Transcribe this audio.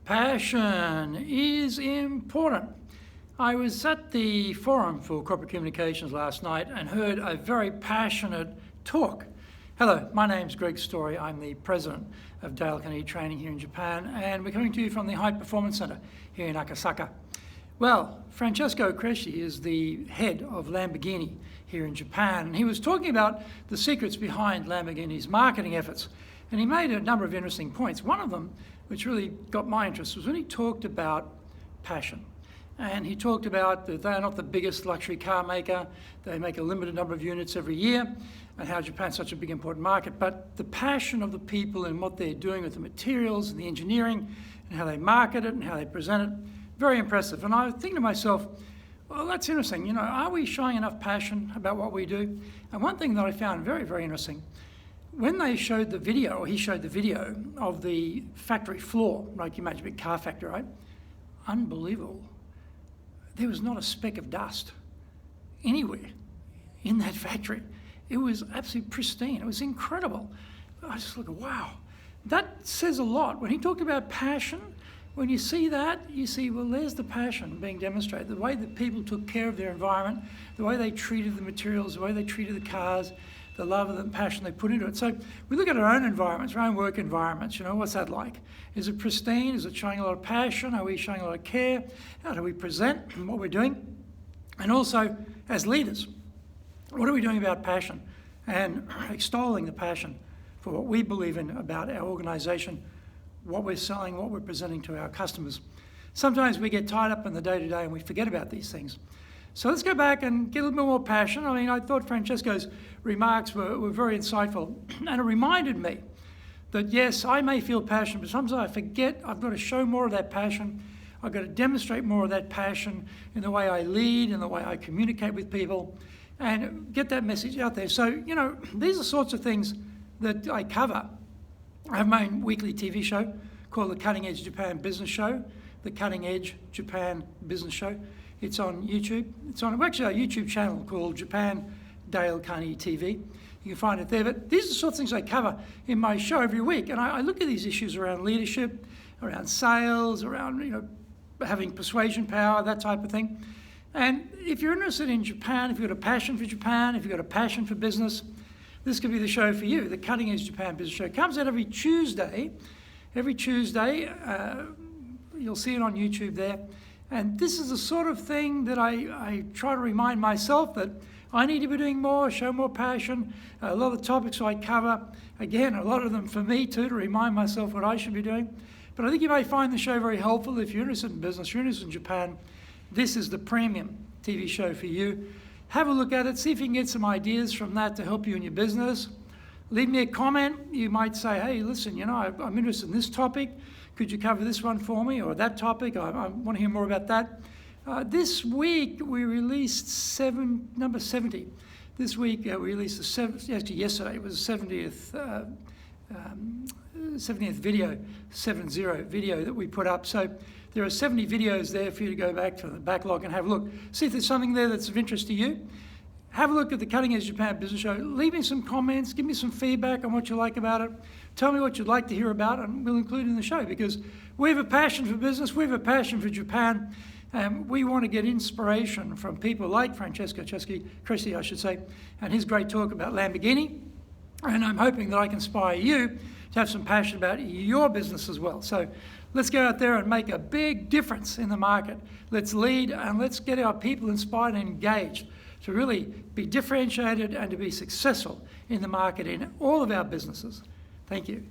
Passion is important. I was at the Forum for Corporate Communications last night and heard a very passionate talk. Hello, my name's Greg Story. I'm the president of Carnegie Training here in Japan, and we're coming to you from the High Performance Center here in Akasaka. Well, Francesco Cresci is the head of Lamborghini here in Japan, and he was talking about the secrets behind Lamborghini's marketing efforts. And he made a number of interesting points. One of them, which really got my interest, was when he talked about passion. And he talked about that they are not the biggest luxury car maker. They make a limited number of units every year, and how Japan's such a big important market. But the passion of the people and what they're doing with the materials and the engineering and how they market it and how they present it, very impressive. And I was thinking to myself, well, that's interesting. You know, are we showing enough passion about what we do? And one thing that I found very, very interesting, when they showed the video, or he showed the video of the factory floor, like you imagine a big car factory, right? Unbelievable. There was not a speck of dust anywhere in that factory. It was absolutely pristine. It was incredible. I just look at, wow. That says a lot. When he talked about passion, when you see that, you see, well, there's the passion being demonstrated. The way that people took care of their environment, the way they treated the materials, the way they treated the cars, the love and the passion they put into it. So we look at our own environments, our own work environments, you know, what's that like? Is it pristine? Is it showing a lot of passion? Are we showing a lot of care? How do we present what we're doing? And also, as leaders, what are we doing about passion? And extolling the passion for what we believe in about our organization, what we're selling, what we're presenting to our customers. Sometimes we get tied up in the day-to-day and we forget about these things. So let's go back and get a little bit more passion. I mean, I thought Francesco's remarks were very insightful, and it reminded me that yes, I may feel passion, but sometimes I forget I've got to show more of that passion. I've got to demonstrate more of that passion in the way I lead, in the way I communicate with people, and get that message out there. So, you know, these are sorts of things that I cover. I have my own weekly TV show called the Cutting Edge Japan Business Show, the Cutting Edge Japan Business Show. It's on YouTube. It's on actually a YouTube channel called Japan Dale Carnegie TV. You can find it there. But these are the sorts of things I cover in my show every week. And I look at these issues around leadership, around sales, around, you know, having persuasion power, that type of thing. And if you're interested in Japan, if you've got a passion for Japan, if you've got a passion for business, this could be the show for you. The Cutting Edge Japan Business Show comes out every Tuesday. Every Tuesday, you'll see it on YouTube there. And this is the sort of thing that I try to remind myself that I need to be doing more, show more passion. A lot of the topics I cover, again, a lot of them for me too, to remind myself what I should be doing. But I think you may find the show very helpful if you're interested in business, you're interested in Japan. This is the premium TV show for you. Have a look at it, see if you can get some ideas from that to help you in your business. Leave me a comment. You might say, hey, listen, you know, I'm interested in this topic. Could you cover this one for me, or that topic? I want to hear more about that. This week we released number 70. This week we released actually yesterday, it was the 70th video, 70 video that we put up. So there are 70 videos there for you to go back to the backlog and have a look. See if there's something there that's of interest to you. Have a look at the Cutting Edge Japan Business Show. Leave me some comments, give me some feedback on what you like about it. Tell me what you'd like to hear about, and we'll include it in the show, because we have a passion for business, we have a passion for Japan, and we want to get inspiration from people like Francesco Cresci, I should say, and his great talk about Lamborghini. And I'm hoping that I can inspire you to have some passion about your business as well. So let's go out there and make a big difference in the market. Let's lead, and let's get our people inspired and engaged to really be differentiated and to be successful in the market in all of our businesses. Thank you.